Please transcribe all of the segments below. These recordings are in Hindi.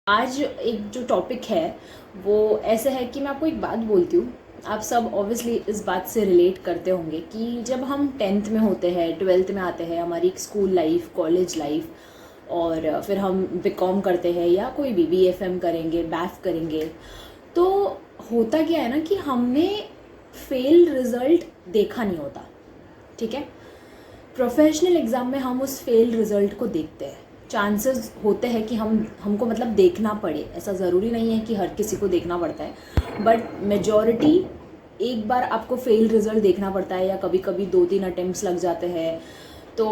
आज एक जो टॉपिक है वो ऐसे है कि मैं आपको एक बात बोलती हूँ। आप सब ऑब्वियसली इस बात से रिलेट करते होंगे कि जब हम 10th में होते हैं, 12th में आते हैं, हमारी स्कूल लाइफ, कॉलेज लाइफ, और फिर हम बीकॉम करते हैं या कोई भी बीएफएम करेंगे, बैफ करेंगे, तो होता क्या है ना कि हमने फेल रिज़ल्ट देखा नहीं होता। ठीक है, प्रोफेशनल एग्ज़ाम में हम उस फेल रिज़ल्ट को देखते हैं। चांसेस होते हैं कि हमको मतलब देखना पड़े, ऐसा ज़रूरी नहीं है कि हर किसी को देखना पड़ता है, बट मेजॉरिटी एक बार आपको फेल रिज़ल्ट देखना पड़ता है, या कभी कभी 2-3 अटेम्प्ट्स लग जाते हैं। तो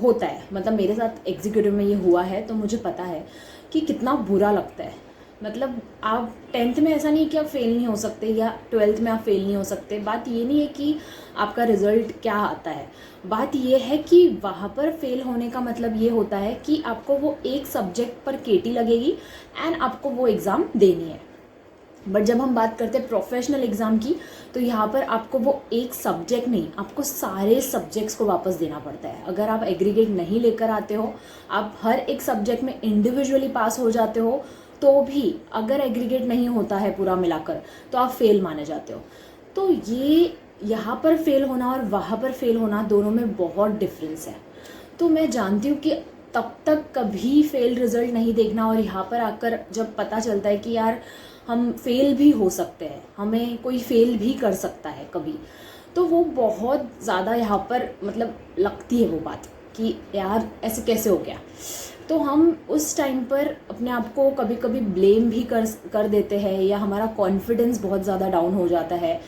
होता है, मतलब मेरे साथ एग्जीक्यूटिव में ये हुआ है, तो मुझे पता है कि कितना बुरा लगता है। मतलब आप 10th में ऐसा नहीं कि आप फेल नहीं हो सकते, या 12th में आप फेल नहीं हो सकते। बात ये नहीं है कि आपका रिज़ल्ट क्या आता है, बात ये है कि वहाँ पर फेल होने का मतलब ये होता है कि आपको वो एक सब्जेक्ट पर केटी लगेगी एंड आपको वो एग्ज़ाम देनी है। बट जब हम बात करते हैं प्रोफेशनल एग्ज़ाम की, तो यहाँ पर आपको वो एक सब्जेक्ट नहीं, आपको सारे सब्जेक्ट्स को वापस देना पड़ता है। अगर आप एग्रीगेट नहीं लेकर आते हो, आप हर एक सब्जेक्ट में इंडिविजुअली पास हो जाते हो, तो भी अगर एग्रीगेट नहीं होता है पूरा मिलाकर, तो आप फेल माने जाते हो। तो ये यहाँ पर फेल होना और वहाँ पर फेल होना, दोनों में बहुत डिफरेंस है। तो मैं जानती हूँ कि तब तक कभी फेल रिज़ल्ट नहीं देखना, और यहाँ पर आकर जब पता चलता है कि यार हम फेल भी हो सकते हैं, हमें कोई फेल भी कर सकता है कभी, तो वो बहुत ज़्यादा यहाँ पर मतलब लगती है वो बात कि यार ऐसे कैसे हो गया। तो हम उस टाइम पर अपने आप को कभी कभी ब्लेम भी कर देते हैं, या हमारा कॉन्फिडेंस बहुत ज़्यादा डाउन हो जाता है।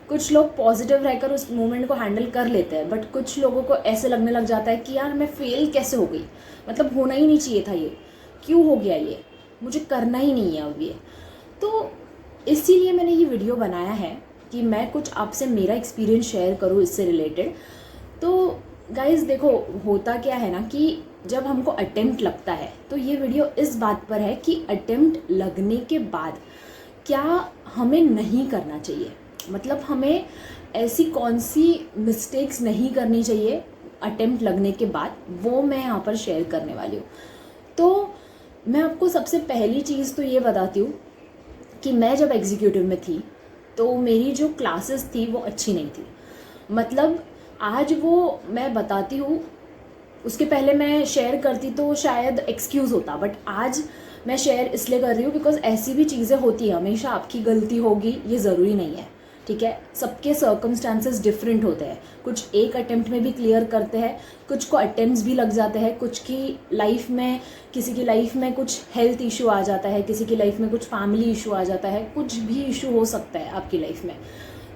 कुछ लोग पॉजिटिव रहकर उस मोमेंट को हैंडल कर लेते हैं, बट कुछ लोगों को ऐसे लगने लग जाता है कि यार मैं फेल कैसे हो गई, मतलब होना ही नहीं चाहिए था, ये क्यों हो गया, ये मुझे करना ही नहीं है अब ये। तो इसीलिए मैंने ये वीडियो बनाया है कि मैं कुछ आपसे मेरा एक्सपीरियंस शेयर करूँ इससे रिलेटेड। तो गाइज़ देखो, होता क्या है ना कि जब हमको अटेम्प्ट लगता है, तो ये वीडियो इस बात पर है कि अटेम्प्ट लगने के बाद क्या हमें नहीं करना चाहिए, मतलब हमें ऐसी कौन सी मिस्टेक्स नहीं करनी चाहिए अटेम्प्ट लगने के बाद, वो मैं यहाँ पर शेयर करने वाली हूँ। तो मैं आपको सबसे पहली चीज़ तो ये बताती हूँ कि मैं जब एग्जीक्यूटिव में थी, तो मेरी जो क्लासेस थी वो अच्छी नहीं थी। मतलब आज वो मैं बताती हूँ, उसके पहले मैं शेयर करती तो शायद एक्सक्यूज़ होता, बट आज मैं शेयर इसलिए कर रही हूँ बिकॉज ऐसी भी चीज़ें होती हैं, हमेशा आपकी गलती होगी ये ज़रूरी नहीं है। ठीक है, सबके सर्कमस्टांसेस डिफरेंट होते हैं, कुछ एक अटेम्प्ट में भी क्लियर करते हैं, कुछ को अटेम्प्ट्स भी लग जाते हैं, कुछ की लाइफ में, किसी की लाइफ में कुछ हेल्थ इशू आ जाता है, किसी की लाइफ में कुछ फैमिली इशू आ जाता है, कुछ भी इशू हो सकता है आपकी लाइफ में।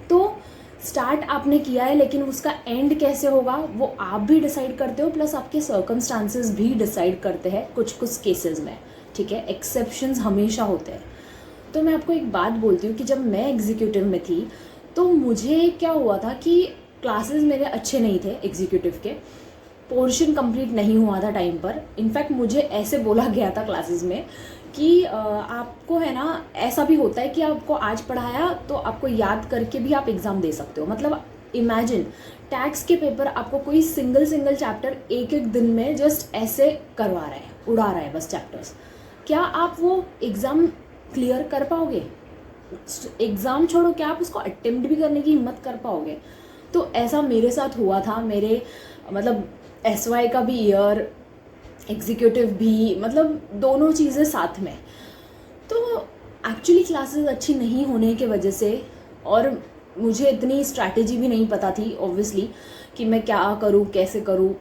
तो स्टार्ट आपने किया है, लेकिन उसका एंड कैसे होगा वो आप भी डिसाइड करते हो, प्लस आपके सर्कमस्टांसेस भी डिसाइड करते हैं कुछ कुछ केसेस में। ठीक है, एक्सेप्शंस हमेशा होते हैं। तो मैं आपको एक बात बोलती हूँ कि जब मैं एग्जीक्यूटिव में थी, तो मुझे क्या हुआ था कि क्लासेस मेरे अच्छे नहीं थे, एग्जीक्यूटिव के पोर्शन कंप्लीट नहीं हुआ था टाइम पर। इनफैक्ट मुझे ऐसे बोला गया था क्लासेस में कि आपको है ना, ऐसा भी होता है कि आपको आज पढ़ाया तो आपको याद करके भी आप एग्ज़ाम दे सकते हो। मतलब इमेजिन, टैक्स के पेपर आपको कोई सिंगल चैप्टर एक एक दिन में जस्ट ऐसे करवा रहा है, उड़ा रहा है बस चैप्टर्स, क्या आप वो एग्ज़ाम क्लियर कर पाओगे? एग्ज़ाम छोड़ो, क्या आप उसको अटेम्प्ट भी करने की हिम्मत कर पाओगे? तो ऐसा मेरे साथ हुआ था। मेरे मतलब एसवाई का भी ईयर, एग्जीक्यूटिव भी, मतलब दोनों चीज़ें साथ में। तो एक्चुअली क्लासेस अच्छी नहीं होने के वजह से, और मुझे इतनी स्ट्रैटेजी भी नहीं पता थी ऑब्वियसली कि मैं क्या करूँ, कैसे करूँ।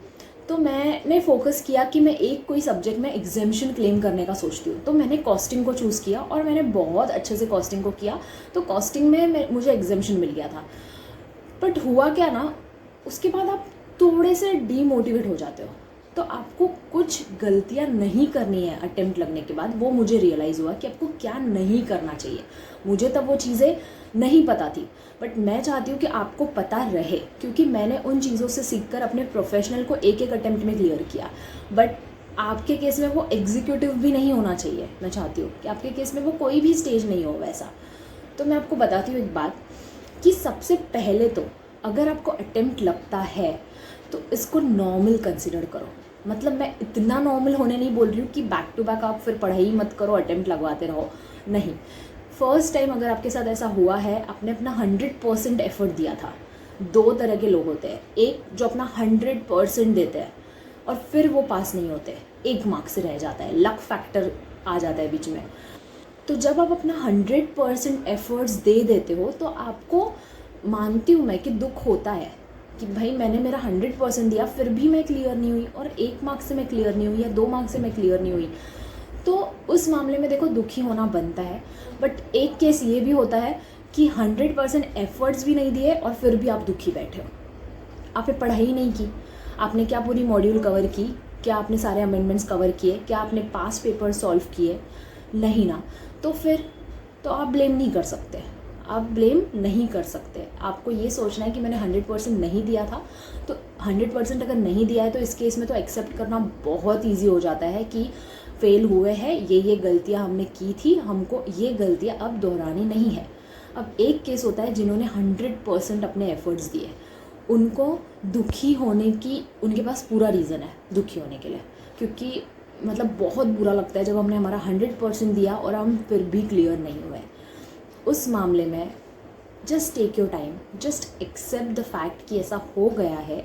तो मैंने फोकस किया कि मैं एक कोई सब्जेक्ट में एग्जामिशन क्लेम करने का सोचती हूँ। तो मैंने कॉस्टिंग को चूज़ किया, और मैंने बहुत अच्छे से कॉस्टिंग को किया, तो कॉस्टिंग में मुझे एग्जामिशन मिल गया था। बट हुआ क्या ना, उसके बाद आप थोड़े से डीमोटिवेट हो जाते हो। तो आपको कुछ गलतियां नहीं करनी है अटेम्प्ट लगने के बाद, वो मुझे रियलाइज़ हुआ कि आपको क्या नहीं करना चाहिए। मुझे तब वो चीज़ें नहीं पता थी, बट मैं चाहती हूँ कि आपको पता रहे, क्योंकि मैंने उन चीज़ों से सीखकर अपने प्रोफेशनल को एक एक अटेम्प्ट में क्लियर किया। बट आपके केस में वो एग्जीक्यूटिव भी नहीं होना चाहिए। मैं चाहती हूँ कि आपके केस में वो कोई भी स्टेज नहीं हो वैसा। तो मैं आपको बताती हूँ एक बात कि सबसे पहले तो अगर आपको अटेम्प्ट लगता है तो इसको नॉर्मल कंसिडर करो। मतलब मैं इतना नॉर्मल होने नहीं बोल रही हूँ कि बैक टू बैक आप फिर पढ़ाई मत करो, अटेम्प्ट लगवाते रहो, नहीं। फर्स्ट टाइम अगर आपके साथ ऐसा हुआ है, आपने अपना 100% एफर्ट दिया था। दो तरह के लोग होते हैं, एक जो अपना 100% देते हैं और फिर वो पास नहीं होते, 1 मार्क से रह जाता है, लक फैक्टर आ जाता है बीच में। तो जब आप अपना 100% एफर्ट्स दे देते हो तो आपको, मानती हूँ मैं कि दुख होता है कि भाई मैंने मेरा 100% दिया फिर भी मैं क्लियर नहीं हुई, और 1 मार्क से मैं क्लियर नहीं हुई या 2 मार्क से मैं क्लियर नहीं हुई, तो उस मामले में देखो दुखी होना बनता है। बट एक केस ये भी होता है कि 100% एफर्ट्स भी नहीं दिए और फिर भी आप दुखी बैठे हो, आपने पढ़ाई नहीं की, आपने क्या पूरी मॉड्यूल कवर की, क्या आपने सारे अमेंडमेंट्स कवर किए, क्या आपने पास पेपर सॉल्व किए, नहीं ना। तो फिर तो आप ब्लेम नहीं कर सकते, आप ब्लेम नहीं कर सकते। आपको ये सोचना है कि मैंने 100% नहीं दिया था, तो 100% अगर नहीं दिया है तो इस केस में तो एक्सेप्ट करना बहुत ईजी हो जाता है कि फेल हुए हैं, ये गलतियाँ हमने की थी, हमको ये गलतियाँ अब दोहरानी नहीं है। अब एक केस होता है जिन्होंने 100% अपने एफर्ट्स दिए, उनको दुखी होने की, उनके पास पूरा रीज़न है दुखी होने के लिए, क्योंकि मतलब बहुत बुरा लगता है जब हमने हमारा 100% दिया और हम फिर भी क्लियर नहीं हुए। उस मामले में just take your time, just accept the fact कि ऐसा हो गया है,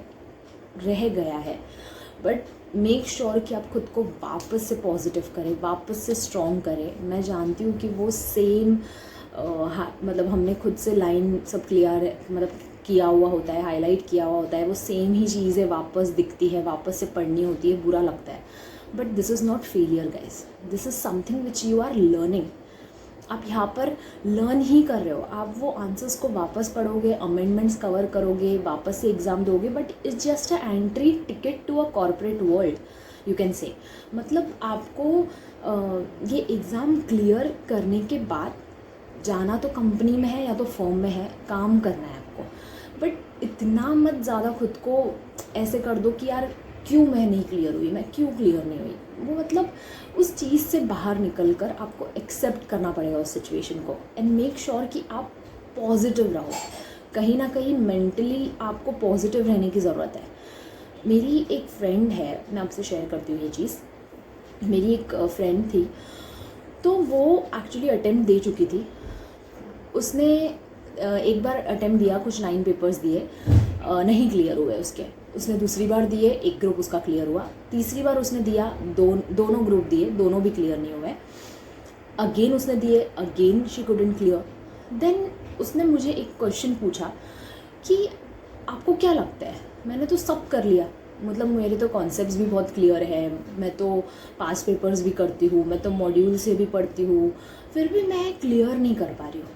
रह गया है, बट मेक श्योर कि आप खुद को वापस से पॉजिटिव करें, वापस से स्ट्रॉन्ग करें। मैं जानती हूँ कि वो सेम मतलब हमने खुद से लाइन सब क्लियर मतलब किया हुआ होता है, हाईलाइट किया हुआ होता है, वो सेम ही चीज़ें वापस दिखती है, वापस से पढ़नी होती है, बुरा लगता है। But this is not failure guys, this is something which you are learning. आप यहाँ पर लर्न ही कर रहे हो, आप वो आंसर्स को वापस पढ़ोगे, अमेंडमेंट्स कवर करोगे, वापस से एग्ज़ाम दोगे, but it's just a entry ticket to a corporate world, you can say. मतलब आपको ये एग्ज़ाम क्लियर करने के बाद जाना तो कंपनी में है या तो फॉर्म में है, काम करना है आपको, बट इतना मत ज़्यादा खुद को ऐसे कर दो कि यार क्यों मैं नहीं क्लियर हुई, मैं क्यों क्लियर नहीं हुई। वो मतलब उस चीज़ से बाहर निकल कर आपको एक्सेप्ट करना पड़ेगा उस सिचुएशन को, एंड मेक श्योर कि आप पॉजिटिव रहो। कहीं ना कहीं मेंटली आपको पॉजिटिव रहने की ज़रूरत है। मेरी एक फ्रेंड है, मैं आपसे शेयर करती हूँ ये चीज़। मेरी एक फ्रेंड थी, तो वो एक्चुअली अटेम्प्ट दे चुकी थी। उसने एक बार अटेम्प्ट दिया, कुछ 9 पेपर्स दिए, नहीं क्लियर हुए उसने दूसरी बार दिए, एक ग्रुप उसका क्लियर हुआ। तीसरी बार उसने दिया, दोनों ग्रुप दिए, दोनों भी क्लियर नहीं हुए। अगेन उसने दिए, again she couldn't clear. Then उसने मुझे एक क्वेश्चन पूछा कि आपको क्या लगता है, मैंने तो सब कर लिया, मतलब मेरे तो कॉन्सेप्ट्स भी बहुत क्लियर है, मैं तो पास पेपर्स भी करती हूँ, मैं तो मॉड्यूल से भी पढ़ती हूँ, फिर भी मैं क्लियर नहीं कर पा रही हूँ।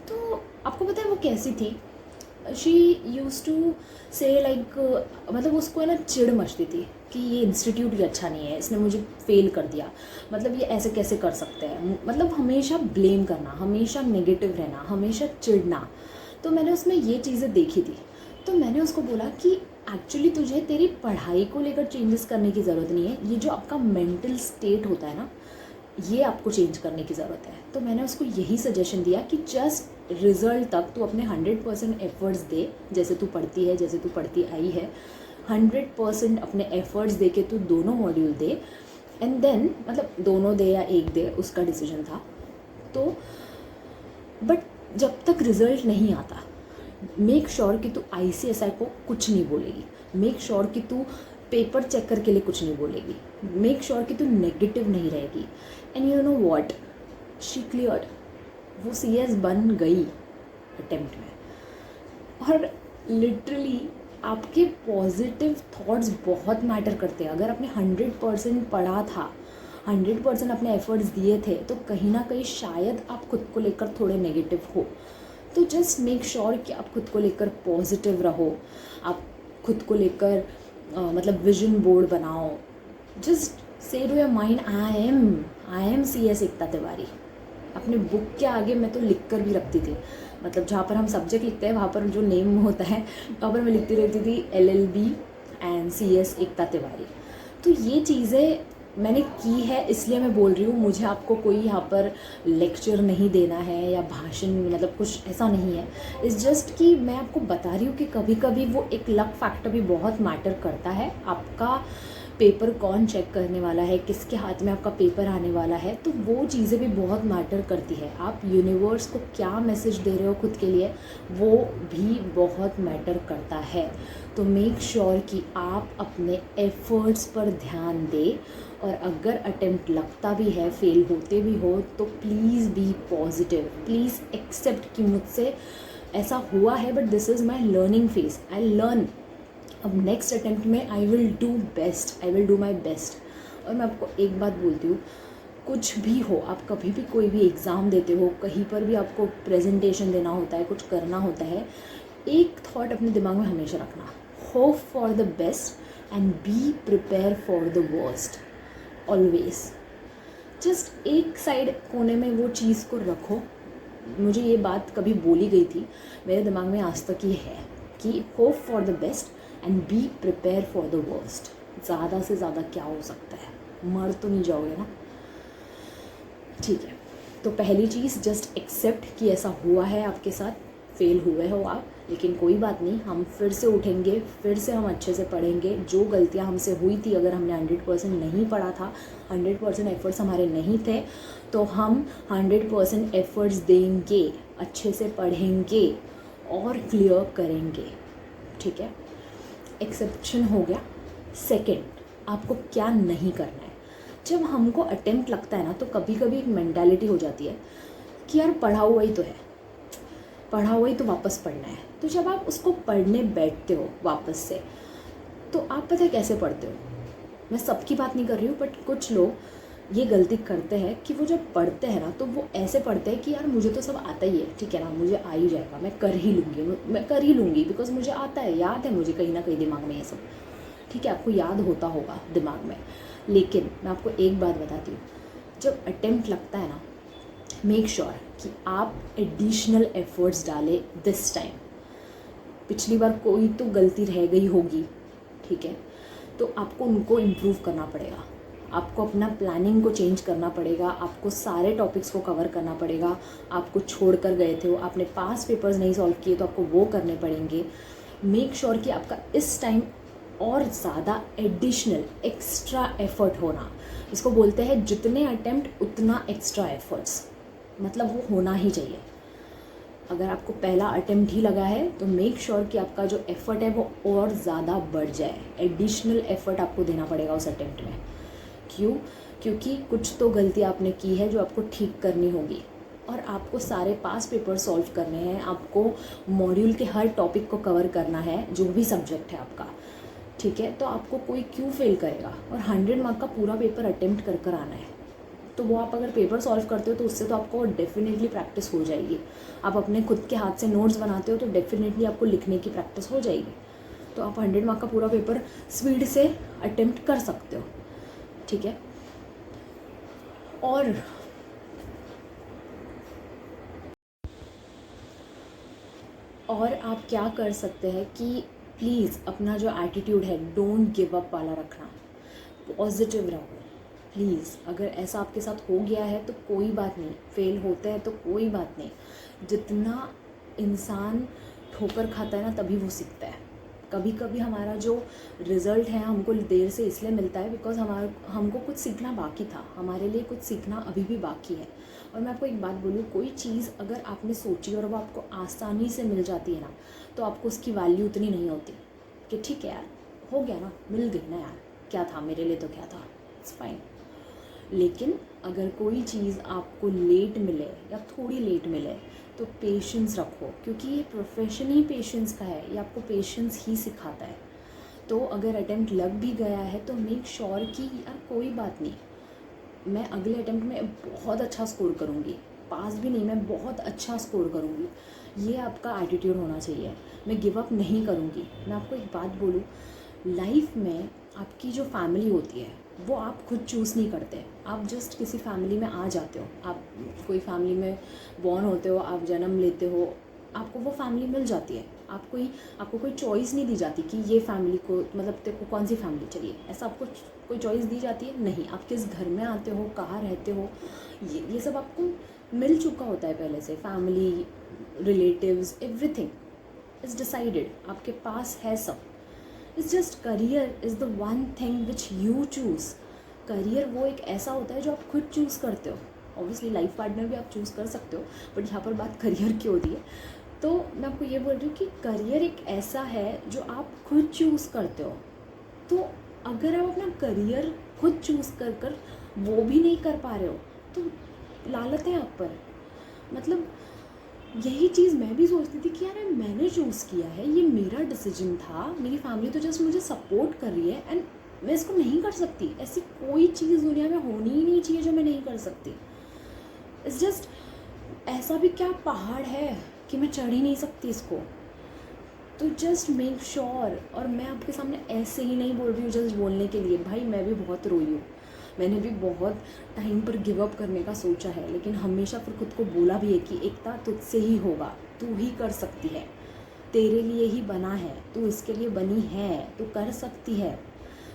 तो आपको पता है वो कैसी थी? शी यूज़ टू से लाइक, मतलब उसको है ना चिढ़ मचती थी कि ये इंस्टीट्यूट भी अच्छा नहीं है, इसने मुझे फेल कर दिया, मतलब ये ऐसे कैसे कर सकते हैं, मतलब हमेशा ब्लेम करना, हमेशा नेगेटिव रहना, हमेशा चिढ़ना। तो मैंने उसमें ये चीज़ें देखी थी, तो मैंने उसको बोला कि एक्चुअली तुझे तेरी पढ़ाई को लेकर चेंजेस करने की ज़रूरत नहीं है, ये जो आपका मेंटल स्टेट होता है ना, ये आपको चेंज करने की ज़रूरत है। तो मैंने उसको यही सजेशन दिया कि जस्ट रिज़ल्ट तक तू अपने 100% एफर्ट्स दे, जैसे तू पढ़ती है, जैसे तू पढ़ती आई है, 100% अपने एफर्ट्स दे के तू दोनों मॉड्यूल दे, एंड देन मतलब दोनों दे या एक दे, उसका डिसीजन था। तो बट जब तक रिज़ल्ट नहीं आता, मेक श्योर कि तू ICSI को कुछ नहीं बोलेगी, मेक श्योर कि तू पेपर चेक करके लिए कुछ नहीं बोलेगी, मेक श्योर कि तू नेगेटिव नहीं रहेगी। And you know what, she cleared, वो CS बन गई अटेम्प्ट में। और लिटरली आपके पॉजिटिव थॉट्स बहुत मैटर करते हैं। अगर आपने 100% पढ़ा था, 100% अपने एफर्ट्स दिए थे, तो कहीं ना कहीं शायद आप खुद को लेकर थोड़े नेगेटिव हो। तो जस्ट मेक श्योर कि आप खुद को लेकर पॉजिटिव रहो, आप खुद को लेकर मतलब विजन बोर्ड बनाओ। Just say to your mind, I am CS Ekta Tiwari. अपने बुक के आगे मैं तो लिख कर भी रखती थी, मतलब जहाँ पर हम सब्जेक्ट लिखते हैं वहाँ पर जो नेम होता है वहाँ पर मैं लिखती रहती थी LLB and CS Ekta Tiwari. तो ये चीज़ें मैंने की है, इसलिए मैं बोल रही हूँ। मुझे आपको कोई यहाँ पर लेक्चर नहीं देना है या भाषण, मतलब कुछ ऐसा नहीं है। इट्स जस्ट कि मैं आपको बता रही हूँ कि कभी कभी वो एक लक फैक्टर भी बहुत मैटर करता है। आपका पेपर कौन चेक करने वाला है, किसके हाथ में आपका पेपर आने वाला है, तो वो चीज़ें भी बहुत मैटर करती है। आप यूनिवर्स को क्या मैसेज दे रहे हो खुद के लिए, वो भी बहुत मैटर करता है। तो मेक श्योर कि आप अपने एफर्ट्स पर ध्यान दें, और अगर अटेम्प्ट लगता भी है, फेल होते भी हो, तो please be positive. Please accept कि मुझसे ऐसा हुआ है, but this is my learning phase, I learn. अब नेक्स्ट अटेम्प्ट में I will do best, I will do my best. और मैं आपको एक बात बोलती हूँ, कुछ भी हो, आप कभी भी कोई भी एग्ज़ाम देते हो, कहीं पर भी आपको प्रेजेंटेशन देना होता है, कुछ करना होता है, एक थॉट अपने दिमाग में हमेशा रखना, hope for the best and be prepare for the worst always. Just एक साइड कोने में वो चीज़ को रखो। मुझे ये बात कभी बोली गई थी, मेरे दिमाग में आज तक ये है कि hope for the best and be prepare for the worst. ज़्यादा से ज़्यादा क्या हो सकता है, मर तो नहीं जाओगे ना। ठीक है, तो पहली चीज़ जस्ट एक्सेप्ट कि ऐसा हुआ है आपके साथ, फेल हुए हो आप, लेकिन कोई बात नहीं, हम फिर से उठेंगे, फिर से हम अच्छे से पढ़ेंगे। जो गलतियां हमसे हुई थी, अगर हमने 100% नहीं पढ़ा था, 100% एफर्ट्स हमारे नहीं थे, तो हम 100% एफर्ट्स देंगे, अच्छे से पढ़ेंगे और क्लियर करेंगे। ठीक है, एक्सेप्शन हो गया। सेकंड, आपको क्या नहीं करना है। जब हमको अटेम्प्ट लगता है ना, तो कभी कभी एक मेंटालिटी हो जाती है कि यार पढ़ा हुआ ही तो है, पढ़ा हुआ ही तो वापस पढ़ना है। तो जब आप उसको पढ़ने बैठते हो वापस से, तो आप पता है कैसे पढ़ते हो। मैं सबकी बात नहीं कर रही हूँ, बट कुछ लोग ये गलती करते हैं कि वो जब पढ़ते हैं ना, तो वो ऐसे पढ़ते हैं कि यार मुझे तो सब आता ही है, ठीक है ना, मुझे आ ही जाएगा, मैं कर ही लूँगी बिकॉज मुझे आता है, याद है मुझे कहीं ना कहीं दिमाग में ये सब। ठीक है, आपको याद होता होगा दिमाग में, लेकिन मैं आपको एक बात बताती हूँ, जब अटेम्प्ट लगता है ना, मेक श्योर कि आप एडिशनल एफर्ट्स डालें दिस टाइम। पिछली बार कोई तो गलती रह गई होगी, ठीक है, तो आपको उनको इम्प्रूव करना पड़ेगा, आपको अपना प्लानिंग को चेंज करना पड़ेगा, आपको सारे टॉपिक्स को कवर करना पड़ेगा। आपको छोड़ कर गए थे, आपने पास पेपर्स नहीं सॉल्व किए, तो आपको वो करने पड़ेंगे। मेक श्योर कि आपका इस टाइम और ज़्यादा एडिशनल एक्स्ट्रा एफर्ट होना, इसको बोलते हैं जितने अटेम्प्ट उतना एक्स्ट्रा एफर्ट्स, मतलब वो होना ही चाहिए। अगर आपको पहला अटेम्प्ट ही लगा है, तो मेक श्योर कि आपका जो एफ़र्ट है वो और ज़्यादा बढ़ जाए, एडिशनल एफ़र्ट आपको देना पड़ेगा उस अटेम्प्ट में। क्यों? क्योंकि कुछ तो गलती आपने की है जो आपको ठीक करनी होगी, और आपको सारे पास पेपर सॉल्व करने हैं, आपको मॉड्यूल के हर टॉपिक को कवर करना है, जो भी सब्जेक्ट है आपका। ठीक है, तो आपको कोई क्यों फेल करेगा, और 100 मार्क का पूरा पेपर अटेम्प्ट कर कर आना है। तो वो आप अगर पेपर सॉल्व करते हो, तो उससे तो आपको डेफिनेटली प्रैक्टिस हो जाएगी। आप अपने खुद के हाथ से नोट्स बनाते हो, तो डेफिनेटली आपको लिखने की प्रैक्टिस हो जाएगी। तो आप 100 मार्क का पूरा पेपर स्पीड से अटेम्प्ट कर सकते हो। ठीक है, और आप क्या कर सकते हैं कि प्लीज़ अपना जो एटीट्यूड है, डोंट गिव अप वाला रखना, पॉजिटिव रहो प्लीज़। अगर ऐसा आपके साथ हो गया है तो कोई बात नहीं, फेल होते हैं तो कोई बात नहीं। जितना इंसान ठोकर खाता है ना, तभी वो सीखता है। कभी कभी हमारा जो रिज़ल्ट है हमको देर से इसलिए मिलता है बिकॉज हमको कुछ सीखना बाकी था, हमारे लिए कुछ सीखना अभी भी बाकी है। और मैं आपको एक बात बोलूँ, कोई चीज़ अगर आपने सोची और वो आपको आसानी से मिल जाती है ना, तो आपको उसकी वैल्यू उतनी नहीं होती कि ठीक है यार, हो गया ना, मिल गई ना यार, क्या था मेरे लिए, तो क्या था, इट्स फाइन। लेकिन अगर कोई चीज़ आपको लेट मिले या थोड़ी लेट मिले, तो पेशेंस रखो, क्योंकि ये प्रोफेशन ही पेशेंस का है, ये आपको पेशेंस ही सिखाता है। तो अगर अटेम्प्ट लग भी गया है, तो मेक श्योर कि यार कोई बात नहीं, मैं अगले अटेम्प्ट में बहुत अच्छा स्कोर करूँगी, पास भी नहीं, मैं बहुत अच्छा स्कोर करूँगी। ये आपका एटीट्यूड होना चाहिए। मैं गिव अप नहीं करूँगी। मैं आपको एक बात बोलूँ, लाइफ में आपकी जो फैमिली होती है वो आप खुद चूज़ नहीं करते, आप जस्ट किसी फैमिली में आ जाते हो। आप कोई फैमिली में बॉर्न होते हो, आप जन्म लेते हो, आपको वो फैमिली मिल जाती है। आपको कोई चॉइस नहीं दी जाती कि ये फैमिली को, मतलब तेरे को कौन सी फैमिली चाहिए, ऐसा आपको कोई चॉइस दी जाती है नहीं। आप किस घर में आते हो, कहाँ रहते हो, ये सब आपको मिल चुका होता है पहले से। Family, relatives, everything is decided, आपके पास है सब। It's just career is the one thing which you choose. Career वो एक ऐसा होता है जो आप खुद चूज़ करते हो। ऑब्वियसली लाइफ पार्टनर भी आप चूज़ कर सकते हो, बट यहाँ पर बात करियर की होती है। तो मैं आपको ये बोल रही हूँ कि करियर एक ऐसा है जो आप खुद चूज़ करते हो। तो अगर आप अपना करियर खुद चूज़ कर वो भी नहीं कर पा रहे हो तो लालत है आप पर। मतलब यही चीज़ मैं भी सोचती थी कि यार मैंने चूज़ किया है, ये मेरा डिसीजन था, मेरी फैमिली तो जस्ट मुझे सपोर्ट कर रही है एंड मैं इसको नहीं कर सकती। ऐसी कोई चीज़ दुनिया में होनी ही नहीं चाहिए जो मैं नहीं कर सकती। इट्स जस्ट ऐसा भी क्या पहाड़ है कि मैं चढ़ ही नहीं सकती इसको। तो जस्ट मेक श्योर। और मैं आपके सामने ऐसे ही नहीं बोल रही हूँ जस्ट बोलने के लिए, भाई मैं भी बहुत रोई हूँ, मैंने भी बहुत टाइम पर गिव अप करने का सोचा है, लेकिन हमेशा फिर खुद को बोला भी है कि एकता तुझसे ही होगा, तू ही कर सकती है, तेरे लिए ही बना है, तू इसके लिए बनी है, तू कर सकती है।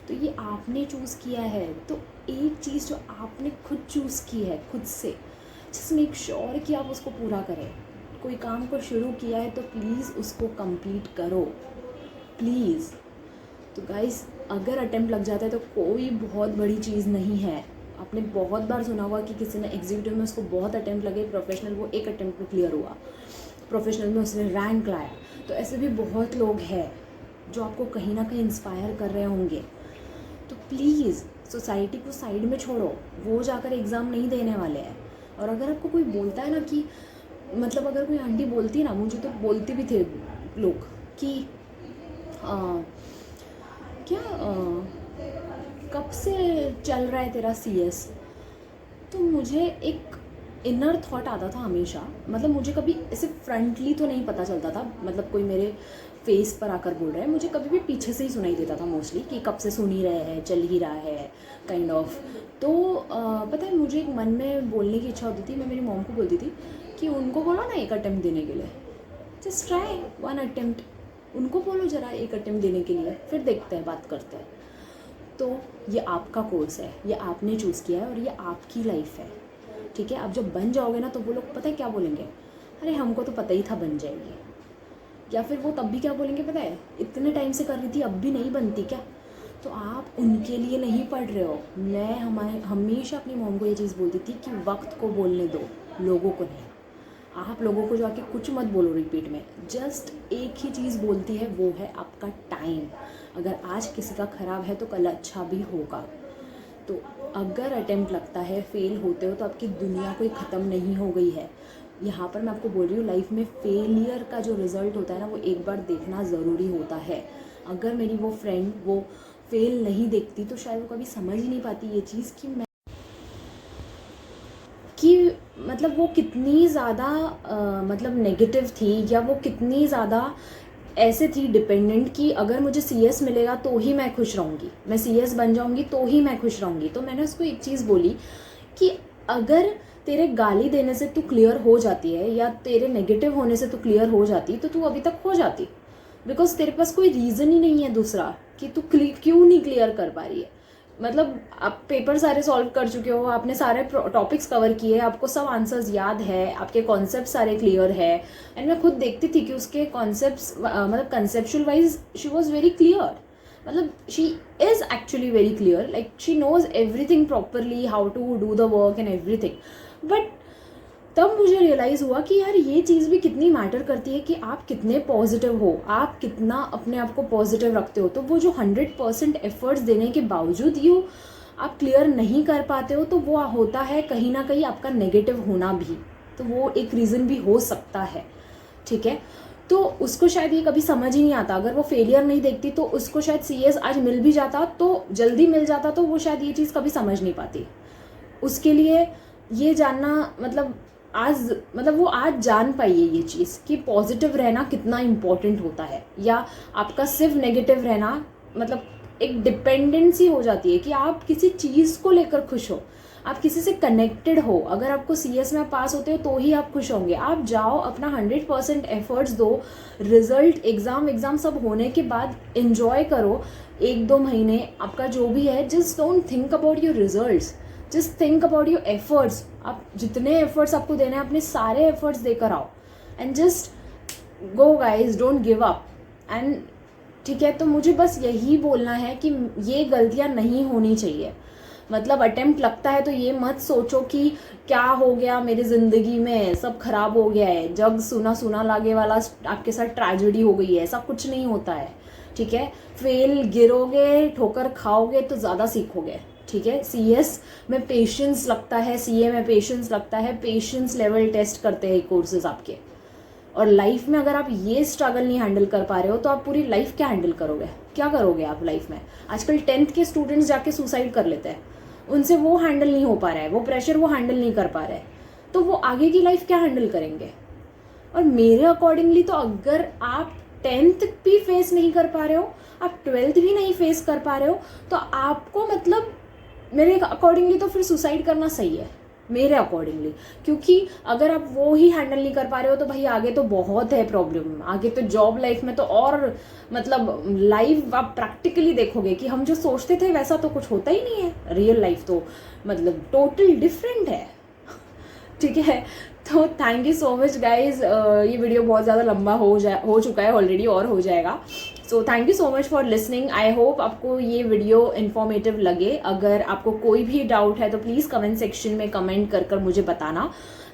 तो ये आपने चूज़ किया है, तो एक चीज़ जो आपने खुद चूज़ की है खुद से, जस्ट मेक श्योर कि आप उसको पूरा करें। कोई काम को शुरू किया है तो प्लीज़ उसको कंप्लीट करो, प्लीज़। तो गाइस अगर अटेम्प्ट लग जाता है तो कोई बहुत बड़ी चीज़ नहीं है। आपने बहुत बार सुना होगा कि किसी ने एग्जीक्यूटिव में उसको बहुत अटेम्प्ट लगे, प्रोफेशनल वो एक अटेम्प्ट में क्लियर हुआ, प्रोफेशनल में उसने रैंक लाया। तो ऐसे भी बहुत लोग हैं जो आपको कहीं ना कहीं इंस्पायर कर रहे होंगे। तो प्लीज़ सोसाइटी को साइड में छोड़ो, वो जाकर एग्ज़ाम नहीं देने वाले हैं। और अगर आपको कोई बोलता है ना कि मतलब अगर कोई आंटी बोलती है ना, मुझे तो बोलते भी थे लोग कि कब से चल रहा है तेरा सीएस, तो मुझे एक इनर थॉट आता था हमेशा। मतलब मुझे कभी ऐसे फ्रंटली तो नहीं पता चलता था, मतलब कोई मेरे फेस पर आकर बोल रहा है, मुझे कभी भी पीछे से ही सुनाई देता था मोस्टली कि कब से सुन ही रहे हैं, चल ही रहा है काइंड ऑफ। तो पता है मुझे एक मन में बोलने की इच्छा होती थी, मैं मेरी मॉम को बोलती थी कि उनको बोलो ना एक अटेम्प्ट देने के लिए, जस्ट ट्राई वन अटेम्प्ट, उनको बोलो ज़रा एक अटेम्प्ट देने के लिए, फिर देखते हैं, बात करते हैं। तो ये आपका कोर्स है, ये आपने चूज़ किया है और ये आपकी लाइफ है, ठीक है। आप जब बन जाओगे ना तो वो लोग पता है क्या बोलेंगे, अरे हमको तो पता ही था बन जाएगी। या फिर वो तब भी क्या बोलेंगे पता है, इतने टाइम से कर रही थी अब भी नहीं बनती क्या। तो आप उनके लिए नहीं पढ़ रहे हो। मैं हमेशा अपनी मॉम को ये चीज़ बोलती थी कि वक्त को बोलने दो, लोगों को नहीं। आप लोगों को जाके कुछ मत बोलो रिपीट में, जस्ट एक ही चीज़ बोलती है, वो है आपका टाइम। अगर आज किसी का ख़राब है तो कल अच्छा भी होगा। तो अगर अटेम्प्ट लगता है, फेल होते हो, तो आपकी दुनिया कोई ख़त्म नहीं हो गई है। यहाँ पर मैं आपको बोल रही हूँ लाइफ में फेलियर का जो रिज़ल्ट होता है ना, वो एक बार देखना ज़रूरी होता है। अगर मेरी वो फ्रेंड वो फेल नहीं देखती तो शायद वो कभी समझ ही नहीं पाती ये चीज़ कि मतलब वो कितनी ज़्यादा मतलब नेगेटिव थी, या वो कितनी ज़्यादा ऐसे थी डिपेंडेंट कि अगर मुझे सीएस मिलेगा तो ही मैं खुश रहूँगी, मैं सीएस बन जाऊँगी तो ही मैं खुश रहूँगी। तो मैंने उसको एक चीज़ बोली कि अगर तेरे गाली देने से तू क्लियर हो जाती है या तेरे नेगेटिव होने से तू क्लियर हो जाती तो तू अभी तक हो जाती, बिकॉज तेरे पास कोई रीज़न ही नहीं है दूसरा कि तू क्यों नहीं क्लियर कर पा रही है। मतलब आप पेपर सारे सॉल्व कर चुके हो, आपने सारे टॉपिक्स कवर किए, आपको सब आंसर्स याद है, आपके कॉन्सेप्ट सारे क्लियर है। एंड मैं खुद देखती थी कि उसके कॉन्सेप्ट्स मतलब conceptual wise she was very clear, मतलब she is actually very clear, like she knows everything properly, how to do the work and everything. But तब मुझे रियलाइज़ हुआ कि यार ये चीज़ भी कितनी मैटर करती है कि आप कितने पॉजिटिव हो, आप कितना अपने आप को पॉजिटिव रखते हो। तो वो जो 100% एफर्ट्स देने के बावजूद यू आप क्लियर नहीं कर पाते हो, तो वो होता है कहीं ना कहीं आपका नेगेटिव होना भी, तो वो एक रीज़न भी हो सकता है, ठीक है। तो उसको शायद ये कभी समझ ही नहीं आता, अगर वो फेलियर नहीं देखती तो उसको शायद सीएस आज मिल भी जाता तो जल्दी मिल जाता, तो वो शायद ये चीज़ कभी समझ नहीं पाती। उसके लिए ये जानना मतलब वो आज जान पाई है ये चीज़ कि पॉजिटिव रहना कितना इम्पोर्टेंट होता है, या आपका सिर्फ नेगेटिव रहना मतलब एक डिपेंडेंसी हो जाती है कि आप किसी चीज़ को लेकर खुश हो, आप किसी से कनेक्टेड हो। अगर आपको सीएस में पास होते हो तो ही आप खुश होंगे। आप जाओ अपना 100% एफर्ट्स दो, रिजल्ट एग्ज़ाम सब होने के बाद एंजॉय करो 1-2 महीने आपका जो भी है। Just don't think about your results, just think about your efforts. आप जितने एफर्ट्स आपको देने हैं अपने सारे एफर्ट्स देकर आओ, and just go guys, don't give up. And ठीक है, तो मुझे बस यही बोलना है कि ये गलतियाँ नहीं होनी चाहिए। मतलब अटेम्प्ट लगता है तो ये मत सोचो कि क्या हो गया मेरी ज़िंदगी में, सब खराब हो गया है, जग सुना सुना लागे वाला आपके साथ ट्रेजेडी हो गई है, ऐसा कुछ नहीं होता है। ठीक है, फेल गिरोगे, ठोकर खाओगे तो ज़्यादा सीखोगे। ठीक है, CS में पेशेंस लगता है, CA में पेशेंस लगता है, पेशेंस लेवल टेस्ट करते हैं कोर्सेज आपके। और लाइफ में अगर आप ये स्ट्रगल नहीं हैंडल कर पा रहे हो तो आप पूरी लाइफ क्या हैंडल करोगे, क्या करोगे आप लाइफ में। आजकल 10th के स्टूडेंट्स जाके सुसाइड कर लेते हैं, उनसे वो हैंडल नहीं हो पा रहा है, वो प्रेशर वो हैंडल नहीं कर पा रहे, तो वो आगे की लाइफ क्या हैंडल करेंगे। और मेरे अकॉर्डिंगली तो अगर आप 10th भी फेस नहीं कर पा रहे हो, आप 12th भी नहीं फेस कर पा रहे हो, तो आपको मतलब मेरे अकॉर्डिंगली तो फिर सुसाइड करना सही है, मेरे अकॉर्डिंगली। क्योंकि अगर आप वो ही हैंडल नहीं कर पा रहे हो तो भाई आगे तो बहुत है प्रॉब्लम, आगे तो जॉब लाइफ में तो और मतलब लाइफ आप प्रैक्टिकली देखोगे कि हम जो सोचते थे वैसा तो कुछ होता ही नहीं है, रियल लाइफ तो मतलब टोटल डिफरेंट है। ठीक है, तो thank you so much guys. ये वीडियो बहुत ज़्यादा लंबा हो चुका है ऑलरेडी और हो जाएगा। So thank you so much for listening. I hope आपको ये वीडियो इन्फॉर्मेटिव लगे। अगर आपको कोई भी डाउट है तो प्लीज़ कमेंट सेक्शन में कमेंट कर मुझे बताना।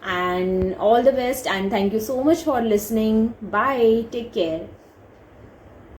And all the best and thank you so much for listening. Bye, take care.